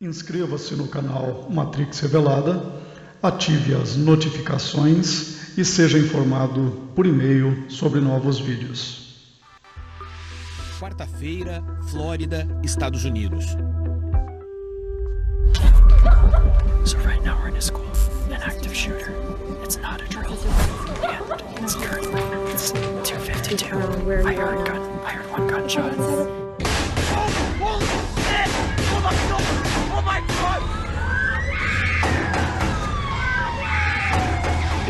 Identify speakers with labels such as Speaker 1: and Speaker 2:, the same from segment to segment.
Speaker 1: Inscreva-se no canal Matrix Revelada, ative as notificações e seja informado por e-mail sobre novos vídeos.
Speaker 2: Quarta-feira, Flórida, Estados Unidos.
Speaker 3: So right now we're in a school, an active shooter. It's not a drill. And it's currently 2:52. I heard one gunshot.
Speaker 4: Holy shit! Oh my god! Oh my god!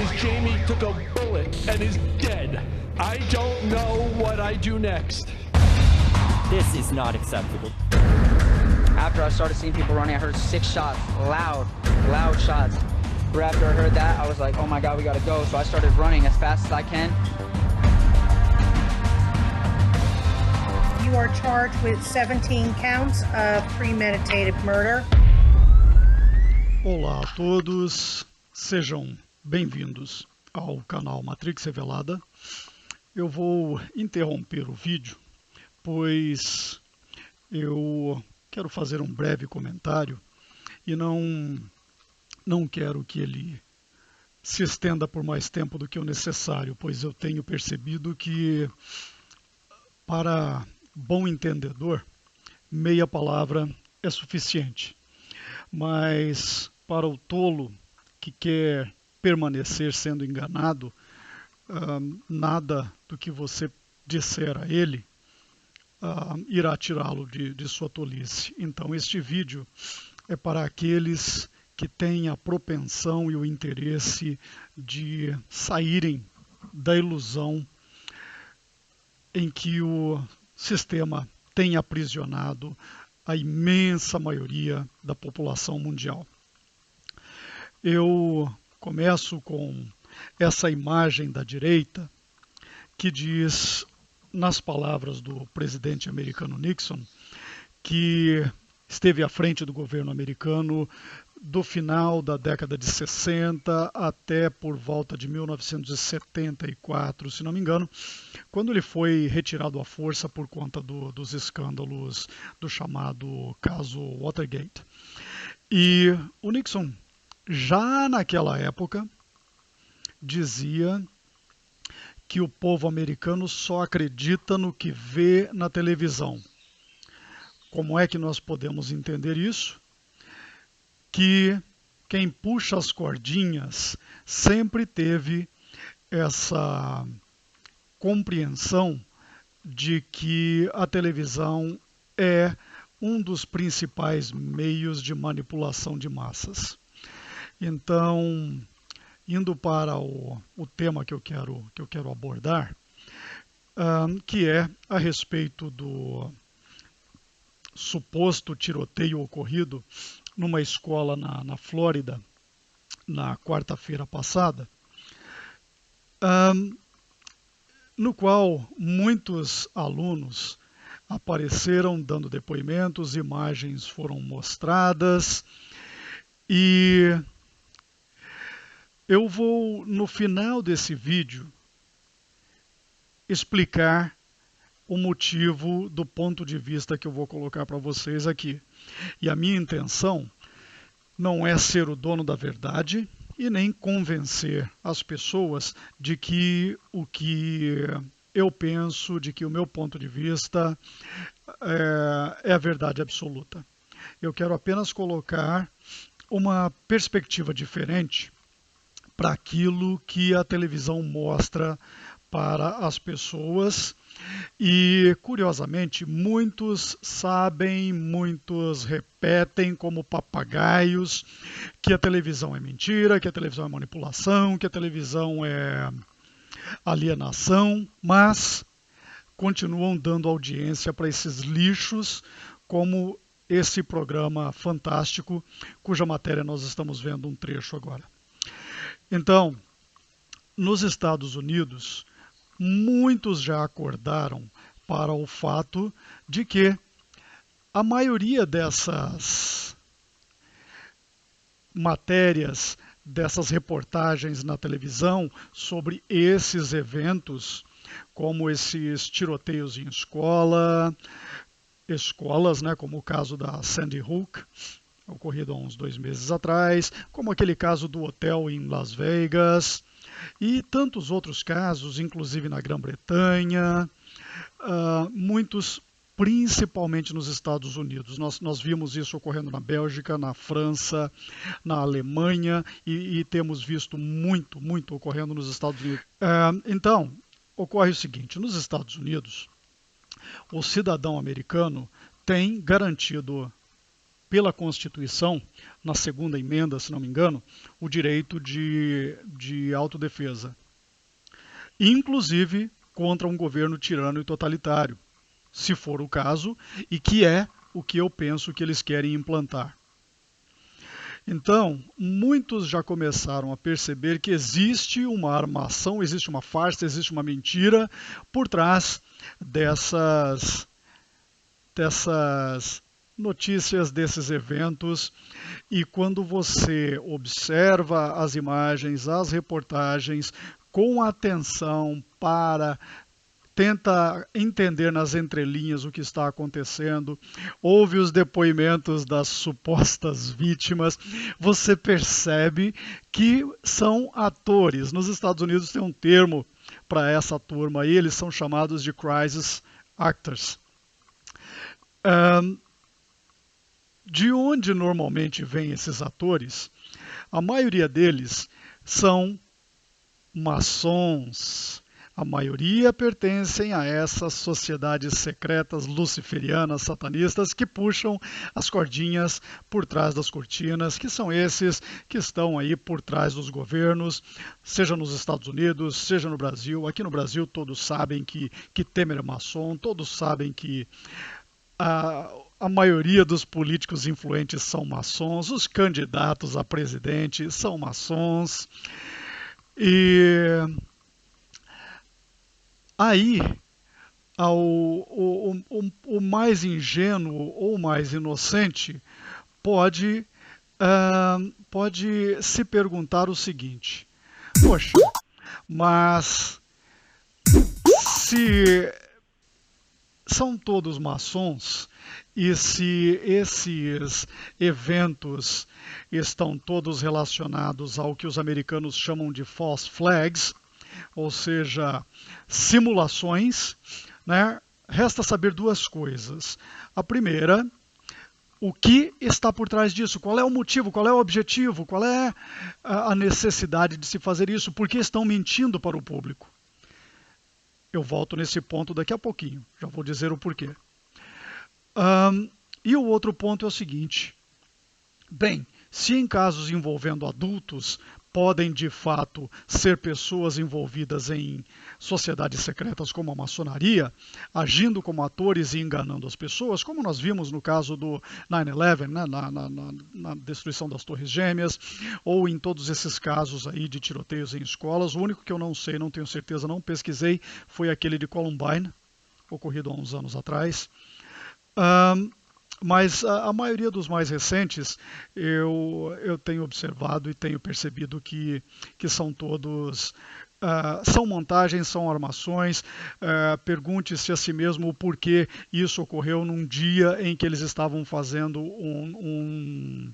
Speaker 5: Is Jamie took a bullet and is dead. I don't know what I do next.
Speaker 6: This is not acceptable.
Speaker 7: After I started seeing people running, I heard 6 shots, loud shots. Right after I heard that, I was like, oh my god, we gotta go. So I started running as fast as I can.
Speaker 8: You are charged with 17 counts of premeditated murder.
Speaker 1: Olá a todos, sejam bem-vindos ao canal Matrix Revelada. Eu vou interromper o vídeo, pois eu quero fazer um breve comentário e não quero que ele se estenda por mais tempo do que o necessário, pois eu tenho percebido que, para bom entendedor, meia palavra é suficiente. Mas para o tolo que quer permanecer sendo enganado, nada do que você disser a ele irá tirá-lo de sua tolice. Então este vídeo é para aqueles que têm a propensão e o interesse de saírem da ilusão em que o sistema tem aprisionado a imensa maioria da população mundial. Eu começo com essa imagem da direita que diz, nas palavras do presidente americano Nixon, que esteve à frente do governo americano do final da década de 60 até por volta de 1974, se não me engano, quando ele foi retirado à força por conta dos escândalos do chamado caso Watergate. E o Nixon, já naquela época, dizia que o povo americano só acredita no que vê na televisão. Como é que nós podemos entender isso? Que quem puxa as cordinhas sempre teve essa compreensão de que a televisão é um dos principais meios de manipulação de massas. Então, indo para o tema que eu quero abordar, que é a respeito do suposto tiroteio ocorrido numa escola na Flórida na quarta-feira passada, no qual muitos alunos apareceram dando depoimentos, imagens foram mostradas, e eu vou, no final desse vídeo, explicar o motivo do ponto de vista que eu vou colocar para vocês aqui. E a minha intenção não é ser o dono da verdade e nem convencer as pessoas de que o que eu penso, de que o meu ponto de vista é a verdade absoluta. Eu quero apenas colocar uma perspectiva diferente para aquilo que a televisão mostra para as pessoas. E, curiosamente, muitos sabem, muitos repetem como papagaios que a televisão é mentira, que a televisão é manipulação, que a televisão é alienação, mas continuam dando audiência para esses lixos, como esse programa fantástico, cuja matéria nós estamos vendo um trecho agora. Então, nos Estados Unidos, muitos já acordaram para o fato de que a maioria dessas matérias, dessas reportagens na televisão sobre esses eventos, como esses tiroteios em escolas, né, como o caso da Sandy Hook, ocorrido há uns 2 meses atrás, como aquele caso do hotel em Las Vegas, e tantos outros casos, inclusive na Grã-Bretanha, muitos principalmente nos Estados Unidos. Nós vimos isso ocorrendo na Bélgica, na França, na Alemanha, e temos visto muito ocorrendo nos Estados Unidos. Então, ocorre o seguinte: nos Estados Unidos, o cidadão americano tem garantido pela Constituição, na segunda emenda, se não me engano, o direito de autodefesa, inclusive contra um governo tirano e totalitário, se for o caso, e que é o que eu penso que eles querem implantar. Então, muitos já começaram a perceber que existe uma armação, existe uma farsa, existe uma mentira por trás dessas notícias, desses eventos, e quando você observa as imagens, as reportagens com atenção para tenta entender nas entrelinhas o que está acontecendo, ouve os depoimentos das supostas vítimas, você percebe que são atores. Nos Estados Unidos tem um termo para essa turma aí, eles são chamados de crisis actors. De onde normalmente vêm esses atores? A maioria deles são maçons. A maioria pertencem a essas sociedades secretas luciferianas, satanistas, que puxam as cordinhas por trás das cortinas, que são esses que estão aí por trás dos governos, seja nos Estados Unidos, seja no Brasil. Aqui no Brasil todos sabem que Temer é maçom, todos sabem que a maioria dos políticos influentes são maçons, os candidatos a presidente são maçons. E aí, o mais ingênuo ou mais inocente pode se perguntar o seguinte: poxa, mas se são todos maçons e se esses eventos estão todos relacionados ao que os americanos chamam de false flags, ou seja, simulações, né? Resta saber duas coisas. A primeira, o que está por trás disso? Qual é o motivo? Qual é o objetivo? Qual é a necessidade de se fazer isso? Por que estão mentindo para o público? Eu volto nesse ponto daqui a pouquinho. Já vou dizer o porquê. E o outro ponto é o seguinte. Bem, se em casos envolvendo adultos, podem de fato ser pessoas envolvidas em sociedades secretas como a maçonaria, agindo como atores e enganando as pessoas, como nós vimos no caso do 9/11, né, na destruição das Torres Gêmeas, ou em todos esses casos aí de tiroteios em escolas. O único que eu não sei, não tenho certeza, não pesquisei, foi aquele de Columbine, ocorrido há uns anos atrás. Mas a maioria dos mais recentes eu tenho observado e tenho percebido que são todos, são montagens, são armações. Pergunte-se a si mesmo o porquê isso ocorreu num dia em que eles estavam fazendo um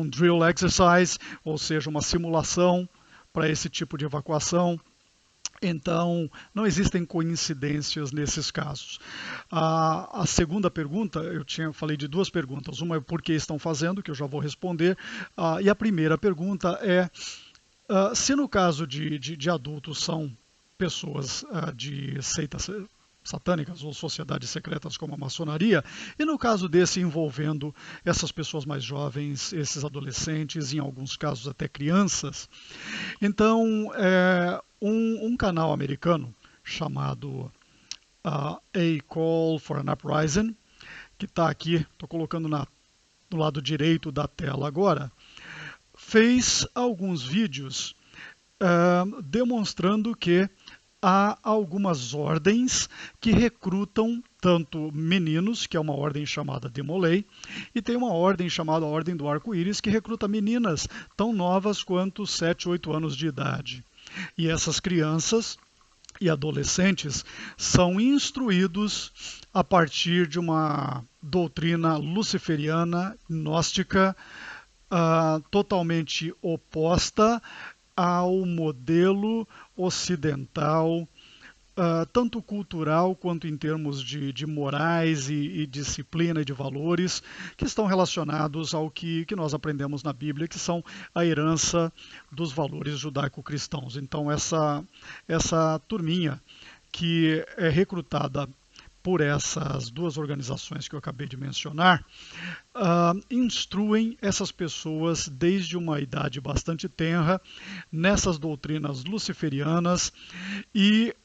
Speaker 1: drill exercise, ou seja, uma simulação para esse tipo de evacuação. Então, não existem coincidências nesses casos. A segunda pergunta, falei de duas perguntas. Uma é por que estão fazendo, que eu já vou responder. E a primeira pergunta é se no caso de adultos são pessoas de seitas satânicas ou sociedades secretas como a maçonaria, e no caso desse envolvendo essas pessoas mais jovens, esses adolescentes, em alguns casos até crianças. Então, um canal americano chamado A Call for an Uprising, que está aqui, estou colocando do lado direito da tela agora, fez alguns vídeos demonstrando que há algumas ordens que recrutam tanto meninos, que é uma ordem chamada Demolay, e tem uma ordem chamada Ordem do Arco-Íris, que recruta meninas tão novas quanto 7, 8 anos de idade. E essas crianças e adolescentes são instruídos a partir de uma doutrina luciferiana, gnóstica, totalmente oposta ao modelo ocidental, tanto cultural quanto em termos de morais e disciplina e de valores, que estão relacionados ao que nós aprendemos na Bíblia, que são a herança dos valores judaico-cristãos. Então essa turminha que é recrutada por essas duas organizações que eu acabei de mencionar, instruem essas pessoas desde uma idade bastante tenra nessas doutrinas luciferianas, e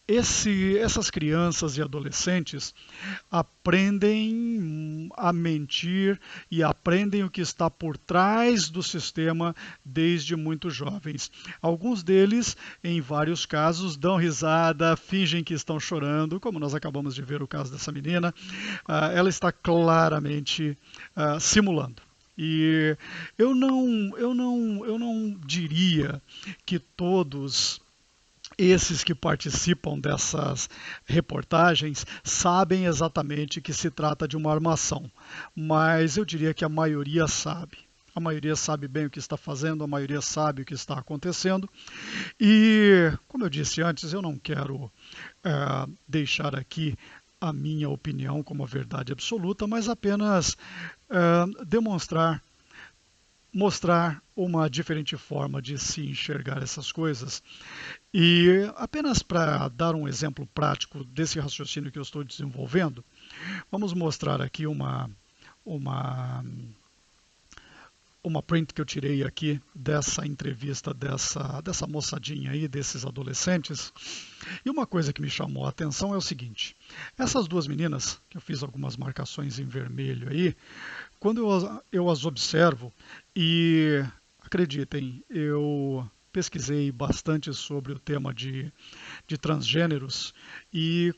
Speaker 1: essas crianças e adolescentes aprendem a mentir e aprendem o que está por trás do sistema desde muito jovens. Alguns deles, em vários casos, dão risada, fingem que estão chorando, como nós acabamos de ver o caso dessa menina. Ela está claramente simulando. E eu não diria que todos esses que participam dessas reportagens sabem exatamente que se trata de uma armação, mas eu diria que a maioria sabe. A maioria sabe bem o que está fazendo, a maioria sabe o que está acontecendo. E, como eu disse antes, eu não quero deixar aqui a minha opinião como a verdade absoluta, mas apenas mostrar uma diferente forma de se enxergar essas coisas. E apenas para dar um exemplo prático desse raciocínio que eu estou desenvolvendo, vamos mostrar aqui uma print que eu tirei aqui dessa entrevista dessa moçadinha aí, desses adolescentes. E uma coisa que me chamou a atenção é o seguinte: essas duas meninas, que eu fiz algumas marcações em vermelho aí, quando eu as observo, e acreditem, eu pesquisei bastante sobre o tema de transgêneros e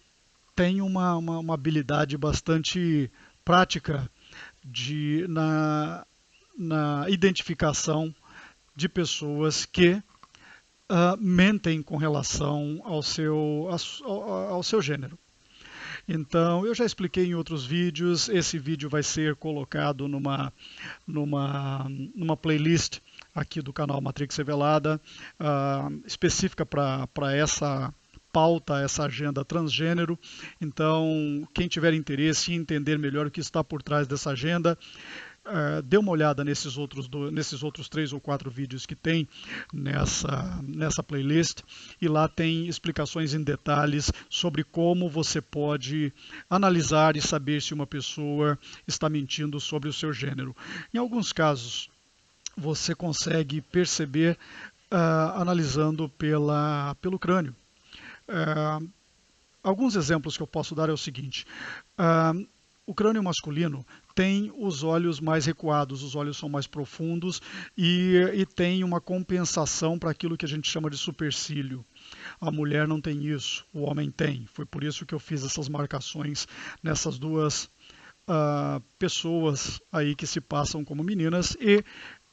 Speaker 1: tenho uma habilidade bastante prática na identificação de pessoas que mentem com relação ao seu gênero. Então, eu já expliquei em outros vídeos, esse vídeo vai ser colocado numa playlist aqui do canal Matrix Revelada, específica para essa pauta, essa agenda transgênero. Então, quem tiver interesse em entender melhor o que está por trás dessa agenda, dê uma olhada nesses outros 3 ou 4 vídeos que tem nessa playlist, e lá tem explicações em detalhes sobre como você pode analisar e saber se uma pessoa está mentindo sobre o seu gênero. Em alguns casos, você consegue perceber analisando pelo crânio. Alguns exemplos que eu posso dar é o seguinte: o crânio masculino tem os olhos mais recuados, os olhos são mais profundos e tem uma compensação para aquilo que a gente chama de supercílio. A mulher não tem isso, o homem tem. Foi por isso que eu fiz essas marcações nessas duas pessoas aí que se passam como meninas, e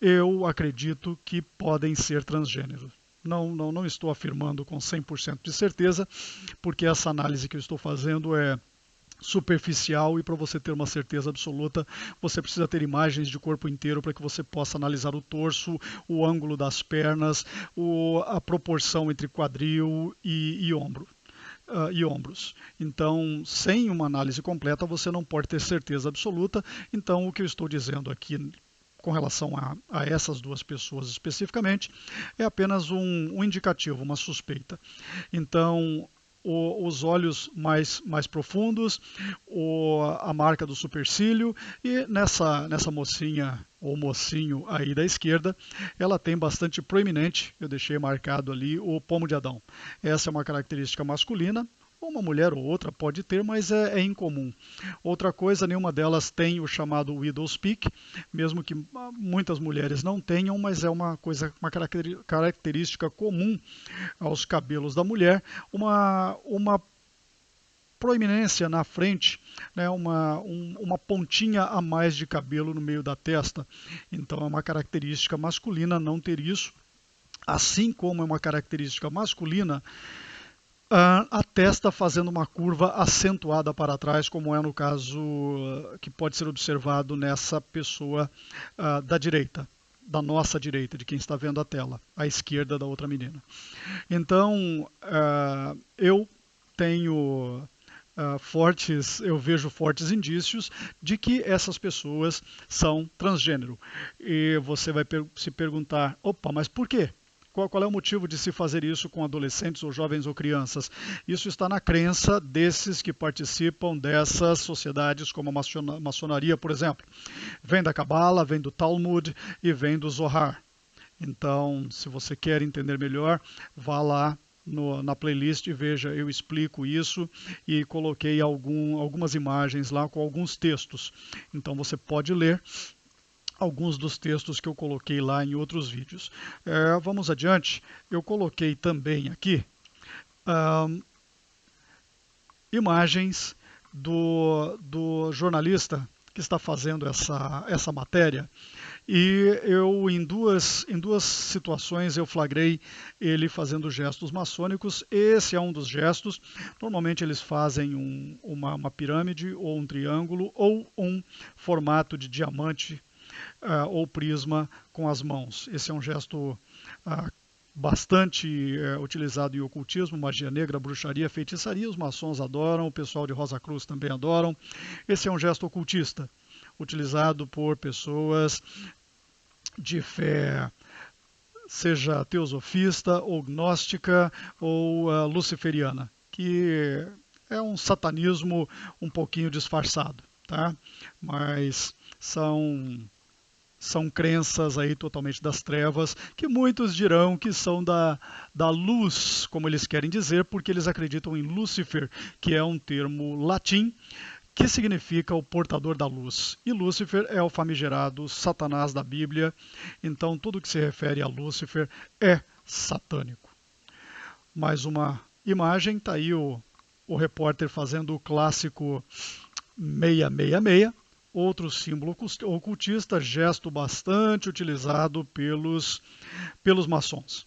Speaker 1: eu acredito que podem ser transgêneros. Não estou afirmando com 100% de certeza, porque essa análise que eu estou fazendo é superficial, e para você ter uma certeza absoluta, você precisa ter imagens de corpo inteiro para que você possa analisar o torso, o ângulo das pernas, a proporção entre quadril e ombros. Então, sem uma análise completa, você não pode ter certeza absoluta. Então, o que eu estou dizendo aqui com relação a essas duas pessoas especificamente é apenas um indicativo, uma suspeita. Então, os olhos mais profundos, a marca do supercílio, e nessa mocinha ou mocinho aí da esquerda, ela tem bastante proeminente, eu deixei marcado ali, o pomo de Adão. Essa é uma característica masculina. Uma mulher ou outra pode ter, mas é incomum. Outra coisa, nenhuma delas tem o chamado widow's peak, mesmo que muitas mulheres não tenham, mas é uma característica comum aos cabelos da mulher, uma proeminência na frente, né, uma pontinha a mais de cabelo no meio da testa. Então é uma característica masculina não ter isso, assim como é uma característica masculina a testa fazendo uma curva acentuada para trás, como é no caso que pode ser observado nessa pessoa da direita, da nossa direita, de quem está vendo a tela, à esquerda da outra menina. Então, eu tenho eu vejo fortes indícios de que essas pessoas são transgênero. E você vai se perguntar, opa, mas por quê? Qual é o motivo de se fazer isso com adolescentes ou jovens ou crianças? Isso está na crença desses que participam dessas sociedades, como a maçonaria, por exemplo. Vem da Cabala, vem do Talmud e vem do Zohar. Então, se você quer entender melhor, vá lá na playlist e veja, eu explico isso e coloquei algumas imagens lá com alguns textos. Então você pode ler alguns dos textos que eu coloquei lá em outros vídeos. Vamos adiante. Eu coloquei também aqui imagens do jornalista que está fazendo essa matéria. E eu, em duas situações, eu flagrei ele fazendo gestos maçônicos. Esse é um dos gestos. Normalmente eles fazem uma pirâmide, ou um triângulo, ou um formato de diamante ou prisma com as mãos. Esse é um gesto bastante utilizado em ocultismo, magia negra, bruxaria, feitiçaria. Os maçons adoram, o pessoal de Rosa Cruz também adoram. Esse é um gesto ocultista, utilizado por pessoas de fé, seja teosofista, ou gnóstica, ou luciferiana, que é um satanismo um pouquinho disfarçado, tá? Mas são crenças aí totalmente das trevas, que muitos dirão que são da luz, como eles querem dizer, porque eles acreditam em Lúcifer, que é um termo latim, que significa o portador da luz. E Lúcifer é o famigerado Satanás da Bíblia, então tudo que se refere a Lúcifer é satânico. Mais uma imagem, está aí o repórter fazendo o clássico 666, outro símbolo ocultista, gesto bastante utilizado pelos maçons.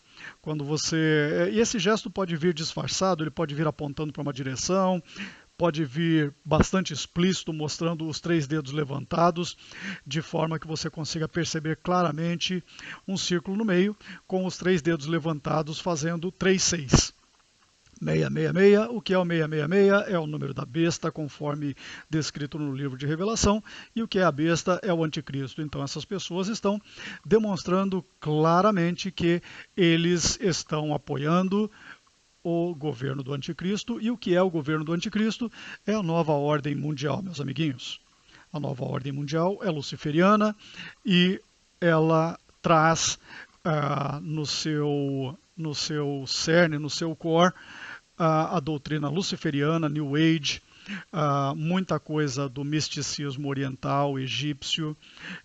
Speaker 1: E esse gesto pode vir disfarçado, ele pode vir apontando para uma direção, pode vir bastante explícito, mostrando os 3 dedos levantados, de forma que você consiga perceber claramente um círculo no meio, com os 3 dedos levantados fazendo 3-6. 666, o que é o 666? É o número da besta, conforme descrito no livro de Revelação, e o que é a besta é o anticristo. Então essas pessoas estão demonstrando claramente que eles estão apoiando o governo do anticristo. E o que é o governo do anticristo? É a nova ordem mundial, meus amiguinhos. A nova ordem mundial é luciferiana e ela traz no seu cerne, no seu core, a doutrina luciferiana, New Age, muita coisa do misticismo oriental, egípcio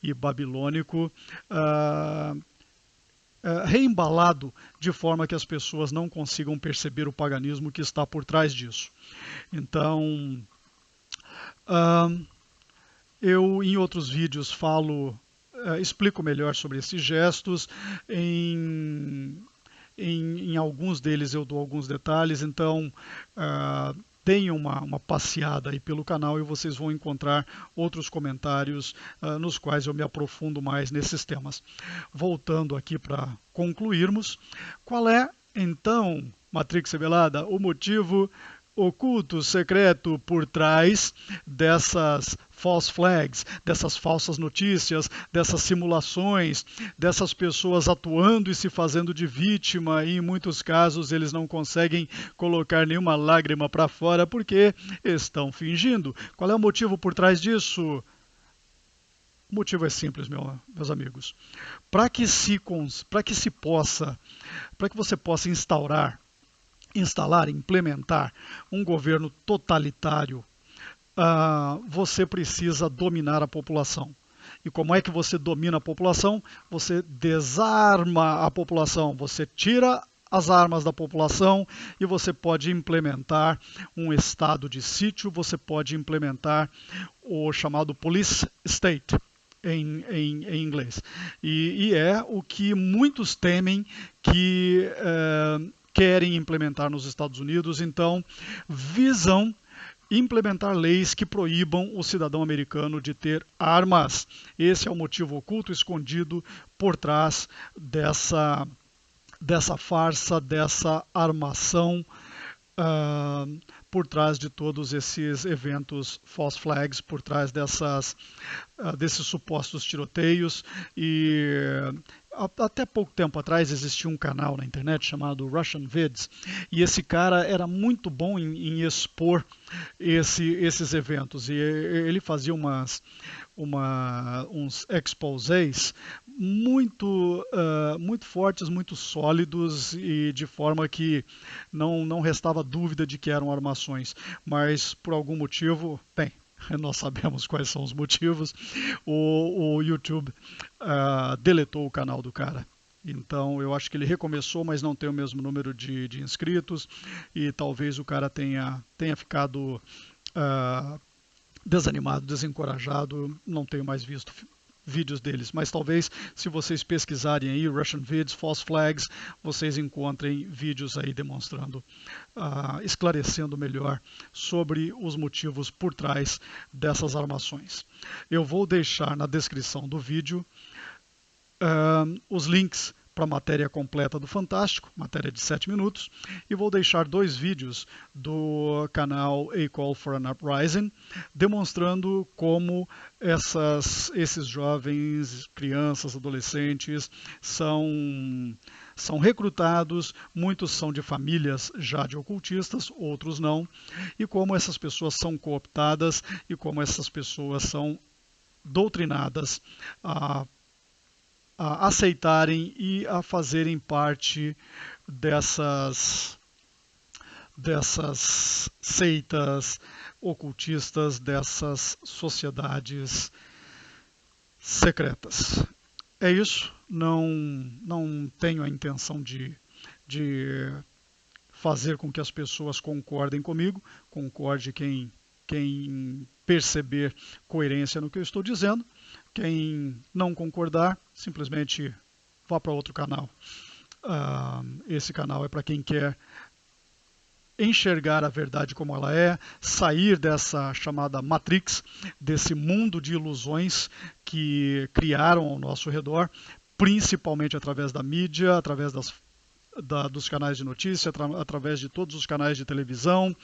Speaker 1: e babilônico, reembalado de forma que as pessoas não consigam perceber o paganismo que está por trás disso. Então, eu em outros vídeos explico melhor sobre esses gestos. Em alguns deles eu dou alguns detalhes, então tenham uma passeada aí pelo canal e vocês vão encontrar outros comentários nos quais eu me aprofundo mais nesses temas. Voltando aqui para concluirmos, qual é então, Matrix Revelada, o motivo oculto, secreto por trás dessas false flags, dessas falsas notícias, dessas simulações, dessas pessoas atuando e se fazendo de vítima, e em muitos casos eles não conseguem colocar nenhuma lágrima para fora porque estão fingindo. Qual é o motivo por trás disso? O motivo é simples, meus amigos. Para que você possa implementar um governo totalitário, você precisa dominar a população. E como é que você domina a população? Você desarma a população, você tira as armas da população e você pode implementar um estado de sítio, você pode implementar o chamado police state em inglês. E é o que muitos temem que querem implementar nos Estados Unidos, então visam implementar leis que proíbam o cidadão americano de ter armas. Esse é o motivo oculto, escondido por trás dessa farsa, dessa armação, por trás de todos esses eventos false flags, por trás desses supostos tiroteios. E até pouco tempo atrás existia um canal na internet chamado Russian Vids, e esse cara era muito bom em expor esses eventos, e ele fazia uns exposés muito fortes, muito sólidos, e de forma que não restava dúvida de que eram armações, mas por algum motivo, bem, nós sabemos quais são os motivos, o YouTube deletou o canal do cara. Então eu acho que ele recomeçou, mas não tem o mesmo número de inscritos, e talvez o cara tenha ficado desanimado, desencorajado. Não tenho mais visto vídeos deles, mas talvez, se vocês pesquisarem aí Russian Vids, False Flags, vocês encontrem vídeos aí demonstrando, esclarecendo melhor sobre os motivos por trás dessas armações. Eu vou deixar na descrição do vídeo os links para a matéria completa do Fantástico, matéria de 7 minutos, e vou deixar 2 vídeos do canal A Call for an Uprising, demonstrando como esses jovens, crianças, adolescentes são recrutados. Muitos são de famílias já de ocultistas, outros não, e como essas pessoas são cooptadas e como essas pessoas são doutrinadas a aceitarem e a fazerem parte dessas seitas ocultistas, dessas sociedades secretas. É isso. Não tenho a intenção de fazer com que as pessoas concordem comigo. Concorde quem perceber coerência no que eu estou dizendo. Quem não concordar, simplesmente vá para outro canal. Esse canal é para quem quer enxergar a verdade como ela é, sair dessa chamada Matrix, desse mundo de ilusões que criaram ao nosso redor, principalmente através da mídia, através dos canais de notícia, através de todos os canais de televisão,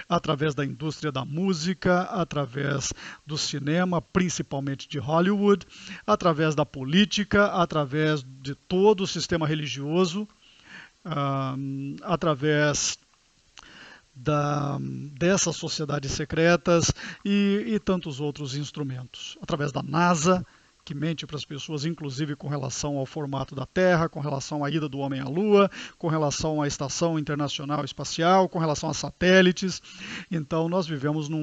Speaker 1: através da indústria da música, através do cinema, principalmente de Hollywood, através da política, através de todo o sistema religioso, através dessas sociedades secretas e tantos outros instrumentos, através da NASA, que mente para as pessoas, inclusive com relação ao formato da Terra, com relação à ida do homem à Lua, com relação à Estação Internacional Espacial, com relação a satélites. Então nós vivemos num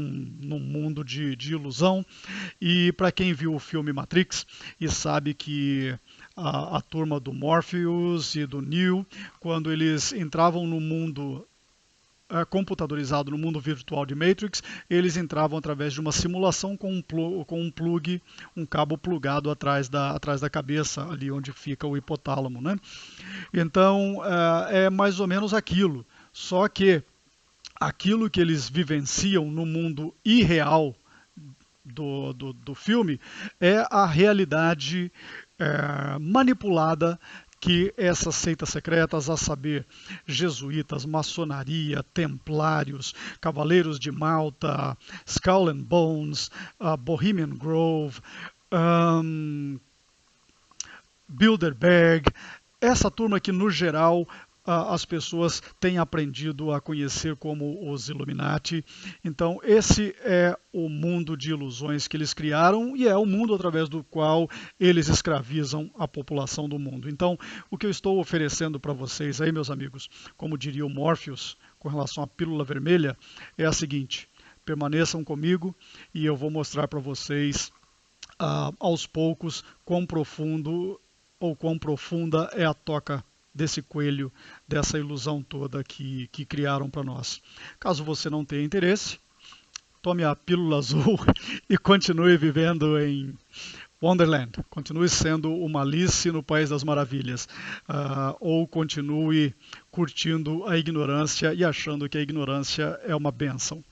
Speaker 1: mundo de ilusão, e para quem viu o filme Matrix e sabe que a turma do Morpheus e do Neo, quando eles entravam no mundo computadorizado, no mundo virtual de Matrix, eles entravam através de uma simulação com um cabo plugado atrás da cabeça, ali onde fica o hipotálamo, né? Então é mais ou menos aquilo, só que aquilo que eles vivenciam no mundo irreal do filme é a realidade manipulada que essas seitas secretas, a saber, jesuítas, maçonaria, templários, cavaleiros de Malta, Skull and Bones, Bohemian Grove, Bilderberg, essa turma que no geral as pessoas têm aprendido a conhecer como os Illuminati. Então esse é o mundo de ilusões que eles criaram, e é o mundo através do qual eles escravizam a população do mundo. Então o que eu estou oferecendo para vocês aí, meus amigos, como diria o Morpheus com relação à pílula vermelha, é a seguinte: permaneçam comigo e eu vou mostrar para vocês aos poucos quão profundo ou quão profunda é a toca desse coelho, dessa ilusão toda que criaram para nós. Caso você não tenha interesse, tome a pílula azul e continue vivendo em Wonderland, continue sendo uma Alice no País das Maravilhas, ou continue curtindo a ignorância e achando que a ignorância é uma bênção.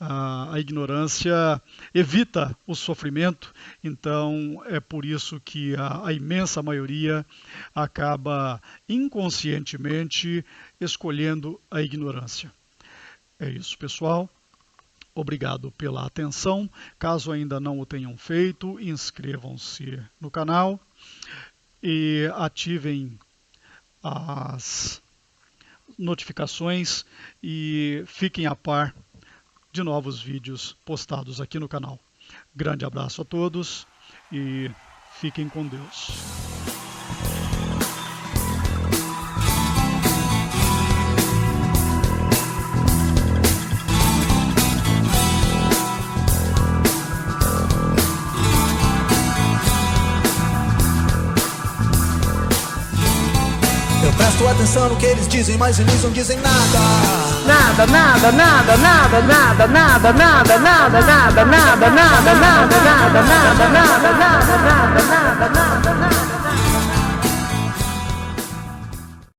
Speaker 1: A ignorância evita o sofrimento, então é por isso que a imensa maioria acaba inconscientemente escolhendo a ignorância. É isso, pessoal. Obrigado pela atenção. Caso ainda não o tenham feito, inscrevam-se no canal e ativem as notificações e fiquem a par de novos vídeos postados aqui no canal. Grande abraço a todos e fiquem com Deus.
Speaker 9: Presto atenção no que eles dizem, mas eles não dizem nada.
Speaker 4: Nada, nada, nada, nada, nada, nada, nada, nada, nada, nada, nada, nada, nada, nada, nada, nada, nada, nada, nada, nada.